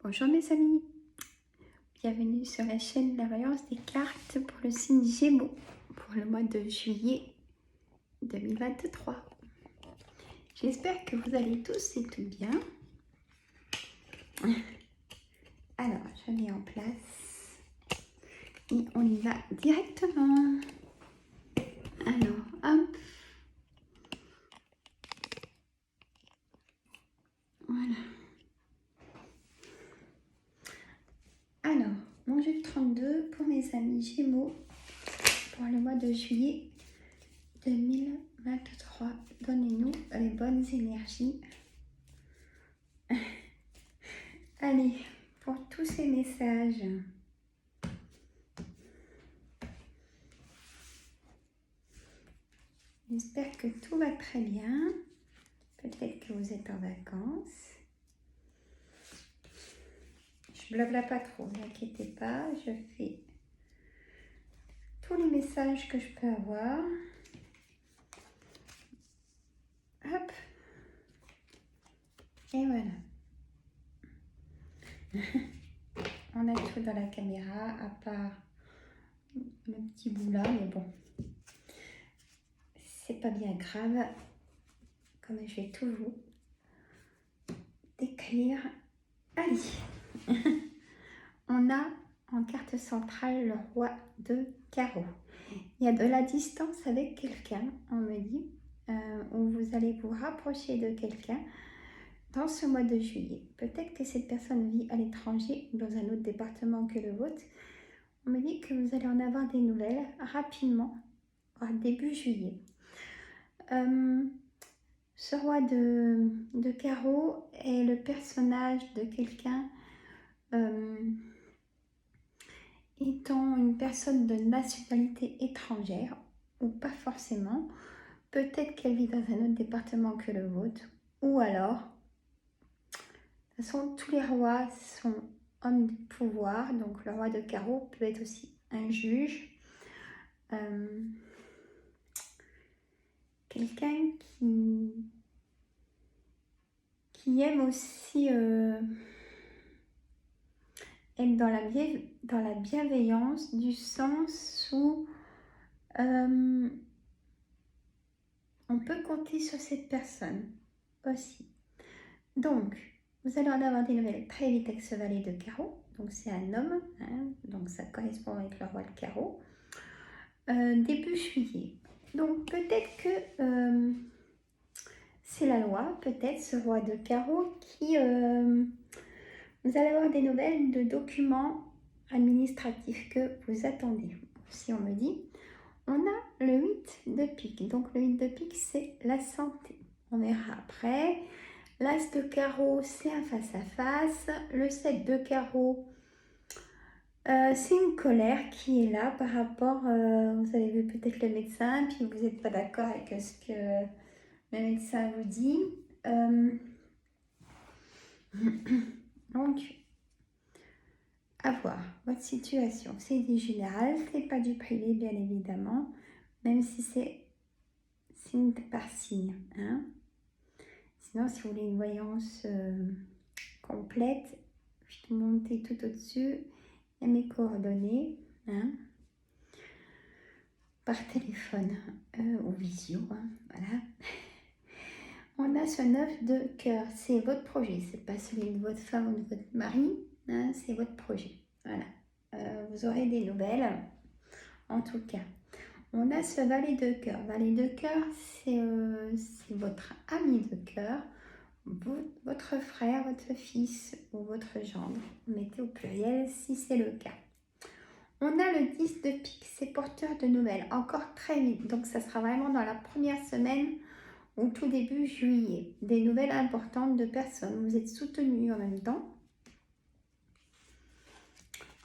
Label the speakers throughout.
Speaker 1: Bonjour mes amis, bienvenue sur la chaîne La Voyance des cartes pour le signe Gémeaux pour le mois de juillet 2023. J'espère que vous allez tous et tout bien. Alors, je mets en place et on y va directement. Alors, hop. Voilà. Alors, mon jeu de 32 pour mes amis Gémeaux pour le mois de juillet 2023. Donnez-nous les bonnes énergies. Allez, pour tous ces messages. J'espère que tout va très bien. Peut-être que vous êtes en vacances. Je blabla pas trop, ne vous inquiétez pas. Je fais tous les messages que je peux avoir. Hop. Et voilà. On a tout dans la caméra, à part le petit bout là, mais bon. C'est pas bien grave. Comme je vais tout vous décrire. Allez. On a en carte centrale le roi de carreau. Il y a de la distance avec quelqu'un, on me dit, où vous allez vous rapprocher de quelqu'un dans ce mois de juillet. Peut-être que cette personne vit à l'étranger ou dans un autre département que le vôtre. On me dit que vous allez en avoir des nouvelles rapidement, début juillet. Ce roi de carreau est le personnage de quelqu'un étant une personne de nationalité étrangère, ou pas forcément, peut-être qu'elle vit dans un autre département que le vôtre, ou alors, de toute façon, tous les rois sont hommes de pouvoir, donc le roi de carreau peut être aussi un juge, quelqu'un qui aime aussi être dans la bienveillance, du sens où on peut compter sur cette personne aussi. Donc, vous allez en avoir des nouvelles très vite avec ce valet de carreau. Donc, c'est un homme, hein, donc ça correspond avec le roi de carreau. Début juillet. Donc, peut-être que c'est la loi, peut-être ce roi de carreau qui... vous allez avoir des nouvelles de documents administratifs que vous attendez. Si on me dit, on a le 8 de pique. Donc, le 8 de pique, c'est la santé. On verra après. L'as de carreau, c'est un face-à-face. Le 7 de carreau, c'est une colère qui est là par rapport... vous avez vu peut-être le médecin, puis vous n'êtes pas d'accord avec ce que le médecin vous dit. Donc, à voir votre situation. C'est du général, c'est pas du privé, bien évidemment, même si c'est signe par signe. Hein. Sinon, si vous voulez une voyance complète, je vais monter tout au-dessus. Il y a mes coordonnées, hein, par téléphone ou visio. Hein, voilà. On a ce 9 de cœur, c'est votre projet, c'est pas celui de votre femme ou de votre mari, hein, c'est votre projet. Voilà. Vous aurez des nouvelles, en tout cas. On a ce valet de cœur. Valet de cœur, c'est votre ami de cœur, votre frère, votre fils ou votre gendre. Mettez au pluriel si c'est le cas. On a le 10 de pique, c'est porteur de nouvelles, encore très vite. Donc ça sera vraiment dans la première semaine ou tout début juillet. Des nouvelles importantes de personnes. Vous êtes soutenus en même temps.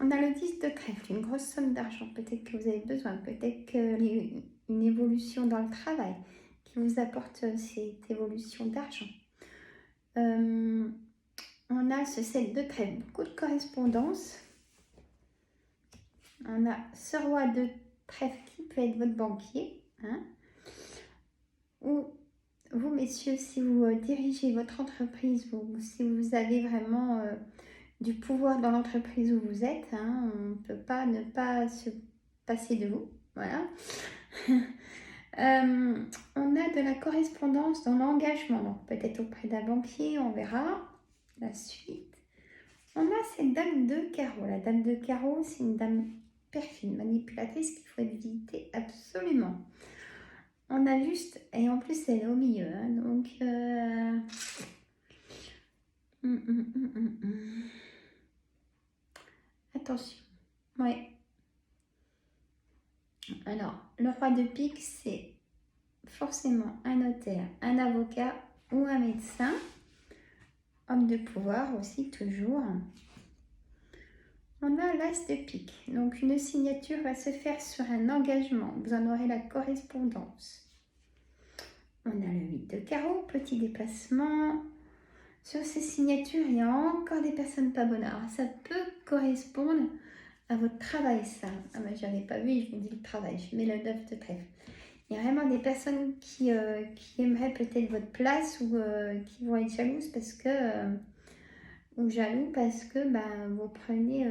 Speaker 1: On a le 10 de trèfle, une grosse somme d'argent. Peut-être que vous avez besoin, peut-être qu'une évolution dans le travail qui vous apporte cette évolution d'argent. On a ce 7 de trèfle, beaucoup de correspondance. On a ce roi de trèfle qui peut être votre banquier. Hein, ou vous, messieurs, si vous dirigez votre entreprise, si vous avez vraiment du pouvoir dans l'entreprise où vous êtes. Hein. On ne peut pas ne pas se passer de vous. Voilà. On a de la correspondance dans l'engagement, donc peut-être auprès d'un banquier, on verra la suite. On a cette dame de carreau. La dame de carreau, c'est une dame perfide, manipulatrice qu'il faut éviter absolument. On a juste, et en plus elle est au milieu, hein, donc attention. Ouais. Alors, le roi de pique, c'est forcément un notaire, un avocat ou un médecin. Homme de pouvoir aussi, toujours. On a l'as de pique. Donc, une signature va se faire sur un engagement. Vous en aurez la correspondance. On a le 8 de carreau, petit déplacement. Sur ces signatures, il y a encore des personnes pas bonnes. Alors, ça peut correspondre à votre travail, ça. Ah, mais j'avais pas vu, je vous dis le travail. Je mets le 9 de trèfle. Il y a vraiment des personnes qui aimeraient peut-être votre place ou qui vont être jalouses parce que ou jaloux parce que vous prenez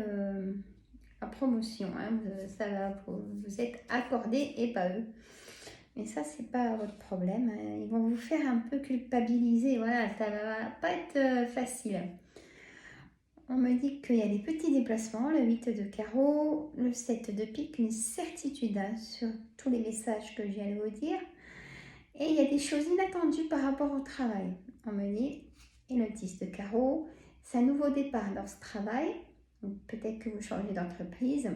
Speaker 1: la promotion. Hein, ça va, vous êtes accordé et pas eux. Mais ça, c'est pas votre problème. Hein. Ils vont vous faire un peu culpabiliser. Voilà, ça va pas être facile. On me dit qu'il y a des petits déplacements, le 8 de carreau, le 7 de pique, une certitude hein, sur tous les messages que je viens de vous dire. Et il y a des choses inattendues par rapport au travail. On me dit, et le 10 de carreau, c'est un nouveau départ dans ce travail. Peut-être que vous changez d'entreprise.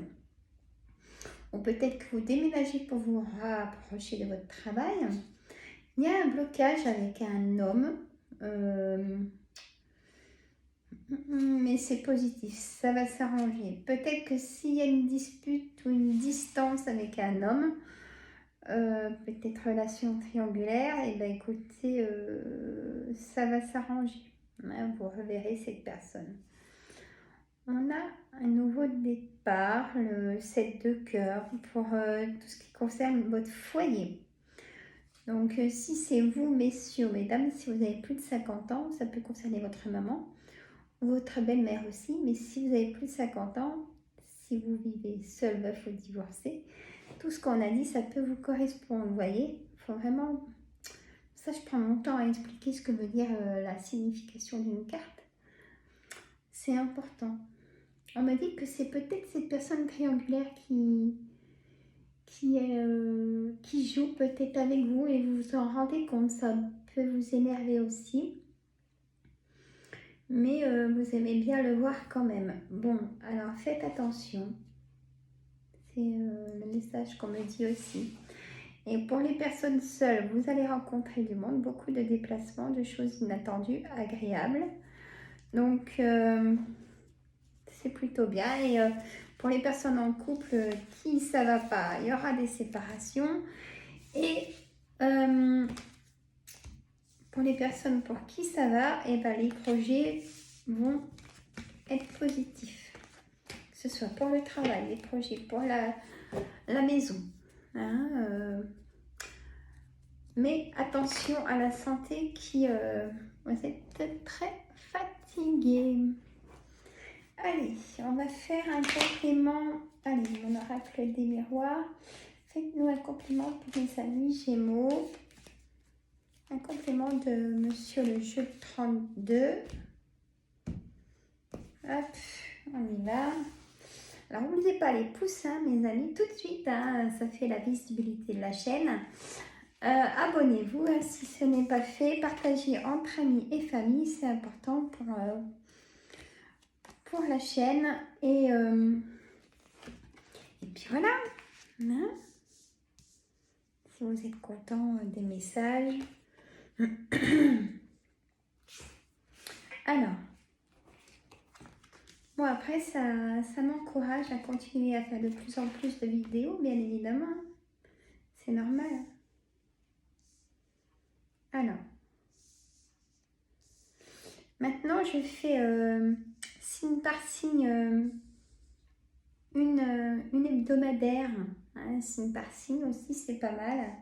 Speaker 1: Ou peut-être que vous déménagez pour vous rapprocher de votre travail. Il y a un blocage avec un homme. Mais c'est positif, ça va s'arranger. Peut-être que s'il y a une dispute ou une distance avec un homme, peut-être relation triangulaire, et bien écoutez, ça va s'arranger. Hein, vous reverrez cette personne. On a un nouveau départ, le 7 de cœur, pour tout ce qui concerne votre foyer. Donc si c'est vous, messieurs, mesdames, si vous avez plus de 50 ans, ça peut concerner votre maman, votre belle-mère aussi, mais si vous avez plus de 50 ans, si vous vivez seul, veuf ou divorcé, tout ce qu'on a dit, ça peut vous correspondre, vous voyez. Il faut vraiment... Ça, je prends mon temps à expliquer ce que veut dire la signification d'une carte. C'est important. On me dit que c'est peut-être cette personne triangulaire qui joue peut-être avec vous et vous vous en rendez compte, ça peut vous énerver aussi. Mais vous aimez bien le voir quand même. Bon, alors faites attention. C'est le message qu'on me dit aussi. Et pour les personnes seules, vous allez rencontrer du monde, beaucoup de déplacements, de choses inattendues, agréables. Donc, c'est plutôt bien. Et pour les personnes en couple qui ça va pas, il y aura des séparations. Et pour les personnes pour qui ça va, et ben, les projets vont être positifs. Que ce soit pour le travail, les projets pour la maison. Hein, mais attention à la santé qui... vous êtes très fatigué. Allez, on va faire un complément. Allez, mon oracle des miroirs. Faites-nous un complément pour mes amis Gémeaux. Un complément de Monsieur le Jeu 32. Hop, on y va. Alors, n'oubliez pas les pouces, hein, mes amis, tout de suite. Hein, ça fait la visibilité de la chaîne. Abonnez-vous hein, si ce n'est pas fait. Partagez entre amis et famille. C'est important pour la chaîne. Et puis voilà. Hein, si vous êtes content des messages. Alors. Bon, après, ça m'encourage à continuer à faire de plus en plus de vidéos, bien évidemment. C'est normal. Alors. Maintenant, je fais signe par signe une hebdomadaire. Hein, signe par signe aussi, c'est pas mal.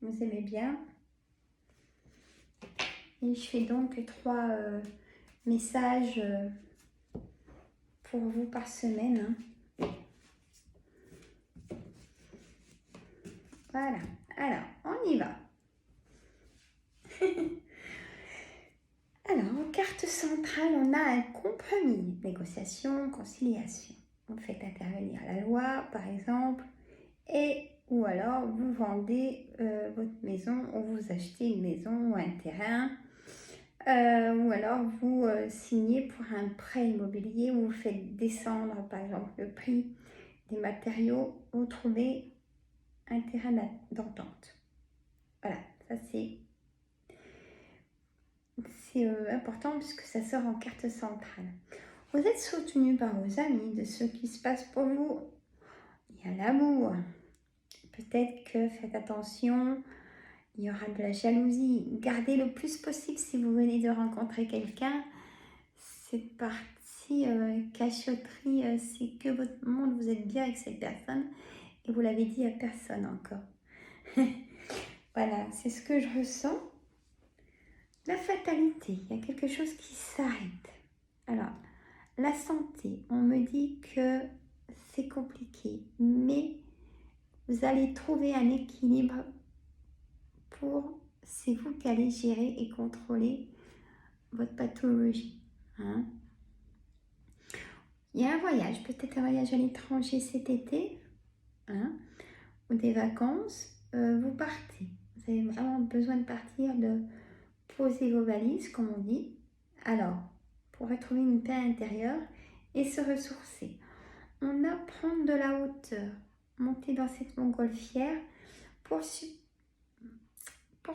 Speaker 1: Vous aimez bien. Et je fais donc 3 messages pour vous par semaine. Voilà, alors on y va. Alors, en carte centrale, on a un compromis, négociation, conciliation. Vous faites intervenir la loi, par exemple, et ou alors vous vendez votre maison ou vous achetez une maison ou un terrain, ou alors vous signez pour un prêt immobilier où vous faites descendre, par exemple, le prix des matériaux, vous trouvez un terrain d'entente. Voilà, ça c'est important puisque ça sort en carte centrale. Vous êtes soutenu par vos amis de ce qui se passe pour vous. Il y a l'amour. Peut-être que faites attention, il y aura de la jalousie. Gardez le plus possible si vous venez de rencontrer quelqu'un. Cette partie cachotterie, c'est que votre monde, vous êtes bien avec cette personne et vous l'avez dit à personne encore. Voilà, c'est ce que je ressens. La fatalité, il y a quelque chose qui s'arrête. Alors, la santé, on me dit que c'est compliqué, mais vous allez trouver un équilibre c'est vous qui allez gérer et contrôler votre pathologie. Hein. Il y a un voyage, peut-être un voyage à l'étranger cet été, hein, ou des vacances, vous partez. Vous avez vraiment besoin de partir, de poser vos valises, comme on dit. Alors, pour retrouver une paix intérieure et se ressourcer. On a prendre de la hauteur, monter dans cette montgolfière pour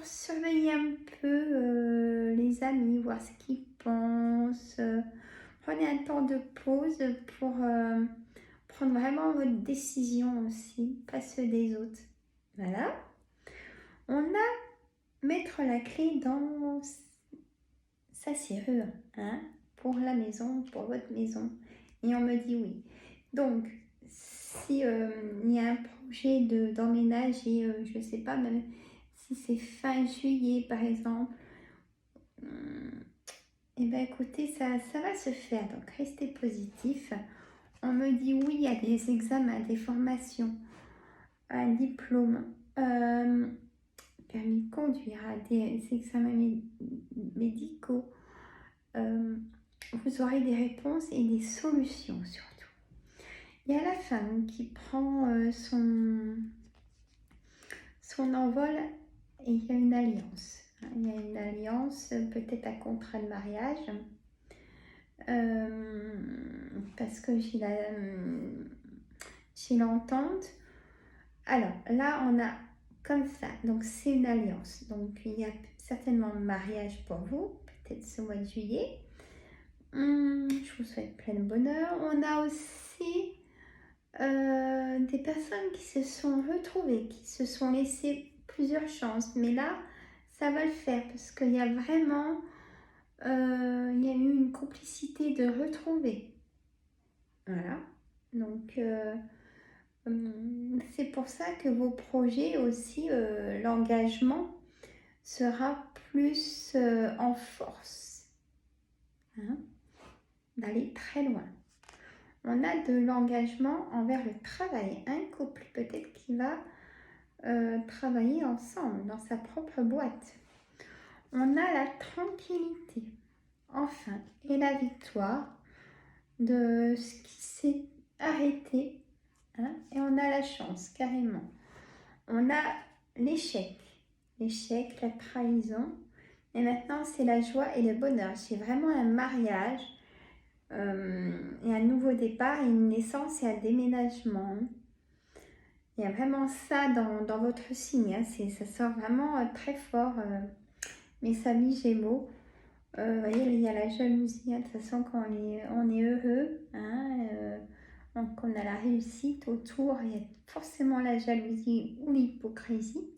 Speaker 1: surveiller un peu les amis, voir ce qu'ils pensent. Prenez un temps de pause pour prendre vraiment votre décision aussi, pas ceux des autres. Voilà. On a mettre la clé dans sa serrure, hein, pour la maison, pour votre maison. Et on me dit oui. Donc, si il y a un projet d'emménager, je ne sais pas, même si c'est fin juillet par exemple, et bien écoutez, ça va se faire. Donc, restez positif. On me dit oui, il y a des examens, des formations, un diplôme, permis de conduire, des examens médicaux. Vous aurez des réponses et des solutions surtout. Il y a la femme qui prend son envol et il y a une alliance. Il y a une alliance, peut-être un contrat de mariage, parce que j'ai l'entente. Alors là, on a comme ça, donc c'est une alliance. Donc il y a certainement un mariage pour vous, peut-être ce mois de juillet. Je vous souhaite plein de bonheur. On a aussi des personnes qui se sont retrouvées, qui se sont laissées plusieurs chances. Mais là, ça va le faire parce qu'il y a vraiment il y a eu une complicité de retrouver. Voilà. Donc, c'est pour ça que vos projets aussi, l'engagement sera plus en force. Hein, d'aller très loin. On a de l'engagement envers le travail. Un couple peut-être qui va travailler ensemble dans sa propre boîte. On a la tranquillité, enfin, et la victoire de ce qui s'est arrêté. Hein, et on a la chance, carrément. On a l'échec, la trahison. Et maintenant, c'est la joie et le bonheur. C'est vraiment un mariage. Et un nouveau départ, une naissance et un déménagement. Il y a vraiment ça dans votre signe. Hein. Ça sort vraiment très fort. Mes amis Gémeaux. Vous voyez, il y a la jalousie. Hein. De toute façon, quand on est heureux, hein, donc on a la réussite autour, il y a forcément la jalousie ou l'hypocrisie.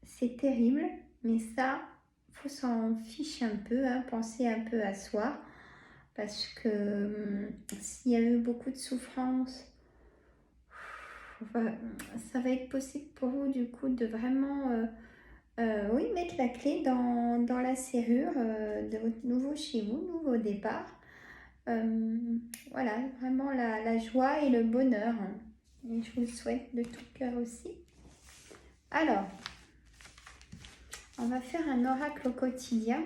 Speaker 1: C'est terrible, mais ça, il faut s'en ficher un peu, hein, penser un peu à soi. Parce que s'il y a eu beaucoup de souffrance, ça va être possible pour vous du coup de vraiment oui, mettre la clé dans la serrure de votre nouveau chez vous, nouveau départ. Voilà, vraiment la joie et le bonheur, hein. Et je vous le souhaite de tout cœur aussi. Alors, on va faire un oracle au quotidien.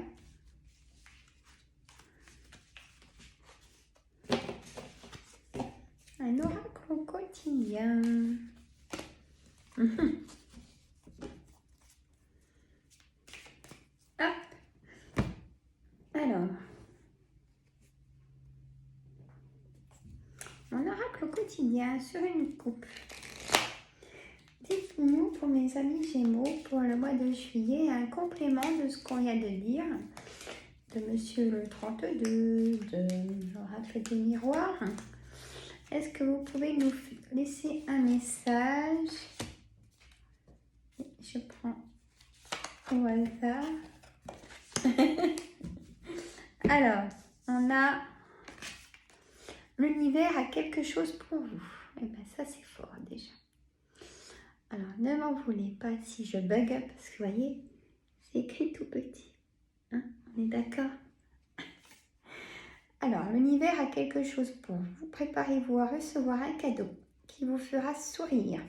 Speaker 1: Un oracle au quotidien. Hop. Alors, mon oracle au quotidien sur une coupe. Dites-nous pour mes amis Gémeaux pour le mois de juillet un complément de ce qu'on vient de dire de Monsieur le 32, de l'oracle des miroirs. Est-ce que vous pouvez nous laisser un message? Je prends au hasard. Alors, on a l'univers a quelque chose pour vous. Et bien ça c'est fort déjà. Alors, ne m'en voulez pas si je bug, parce que vous voyez, c'est écrit tout petit. Hein, on est d'accord? Alors, l'univers a quelque chose pour vous. Préparez-vous à recevoir un cadeau qui vous fera sourire.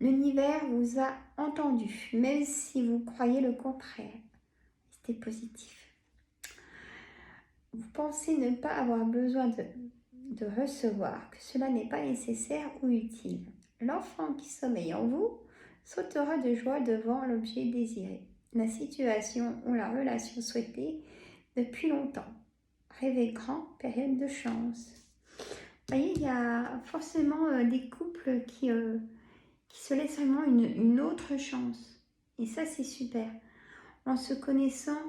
Speaker 1: L'univers vous a entendu, même si vous croyez le contraire. C'était positif. Vous pensez ne pas avoir besoin de recevoir, que cela n'est pas nécessaire ou utile. L'enfant qui sommeille en vous sautera de joie devant l'objet désiré, la situation ou la relation souhaitée depuis longtemps. Rêvez grand, période de chance. Vous voyez, il y a forcément des couples qui se laissent vraiment une autre chance. Et ça, c'est super. En se connaissant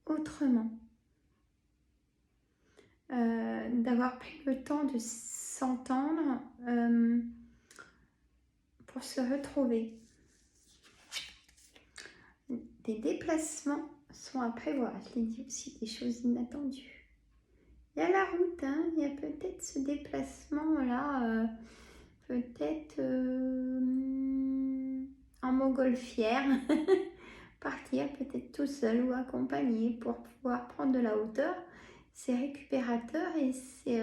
Speaker 1: autrement. D'avoir pris le temps de s'entendre pour se retrouver. Des déplacements sont à prévoir. Je l'ai dit aussi, des choses inattendues. Il y a la route, hein. Il y a peut-être ce déplacement-là, peut-être en montgolfière, partir peut-être tout seul ou accompagné pour pouvoir prendre de la hauteur. C'est récupérateur et c'est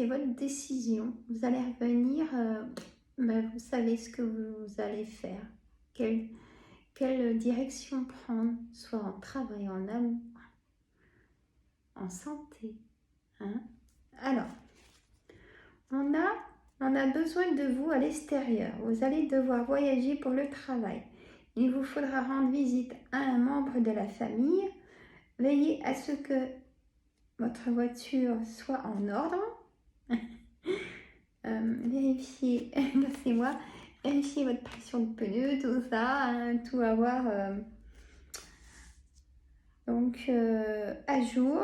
Speaker 1: votre décision. Vous allez revenir, vous savez ce que vous allez faire, quelle direction prendre, soit en travail, en amour, en santé. Hein? Alors, on a besoin de vous à l'extérieur. Vous allez devoir voyager pour le travail. Il vous faudra rendre visite à un membre de la famille. Veillez à ce que votre voiture soit en ordre. Vérifiez, vérifiez votre pression de pneus, tout ça, hein, tout avoir à jour.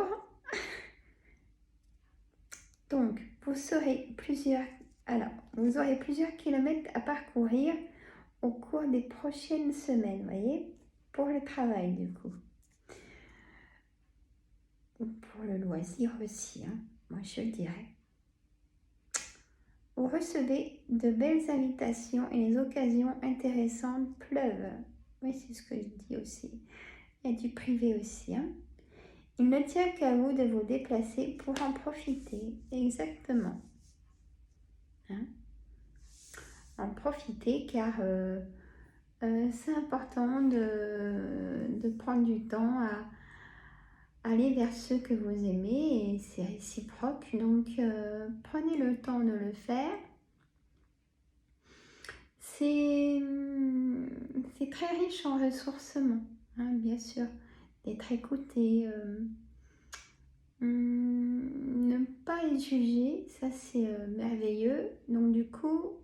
Speaker 1: Donc, vous aurez plusieurs kilomètres à parcourir au cours des prochaines semaines, voyez, pour le travail du coup. Ou pour le loisir aussi, hein, moi je dirais. Vous recevez de belles invitations et les occasions intéressantes pleuvent. Oui, c'est ce que je dis aussi. Il y a du privé aussi, hein. Il ne tient qu'à vous de vous déplacer pour en profiter. Exactement. Hein? En profiter car c'est important de prendre du temps à aller vers ceux que vous aimez et c'est réciproque. Donc, prenez le temps de le faire. C'est très riche en ressourcement, hein, bien sûr, d'être écouté. Ne pas être jugé, ça c'est merveilleux. Donc du coup,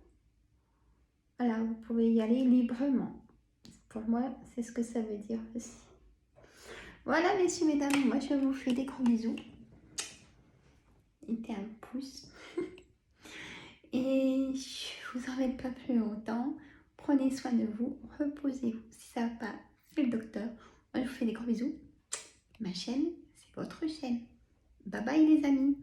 Speaker 1: voilà, vous pouvez y aller librement. Pour moi, c'est ce que ça veut dire aussi. Voilà, messieurs, mesdames, moi je vous fais des gros bisous. Mettez un pouce. Et je vous embête pas plus longtemps. Prenez soin de vous, reposez-vous. Si ça va pas, c'est le docteur. Moi je vous fais des gros bisous. Ma chaîne, c'est votre chaîne. Bye bye les amis.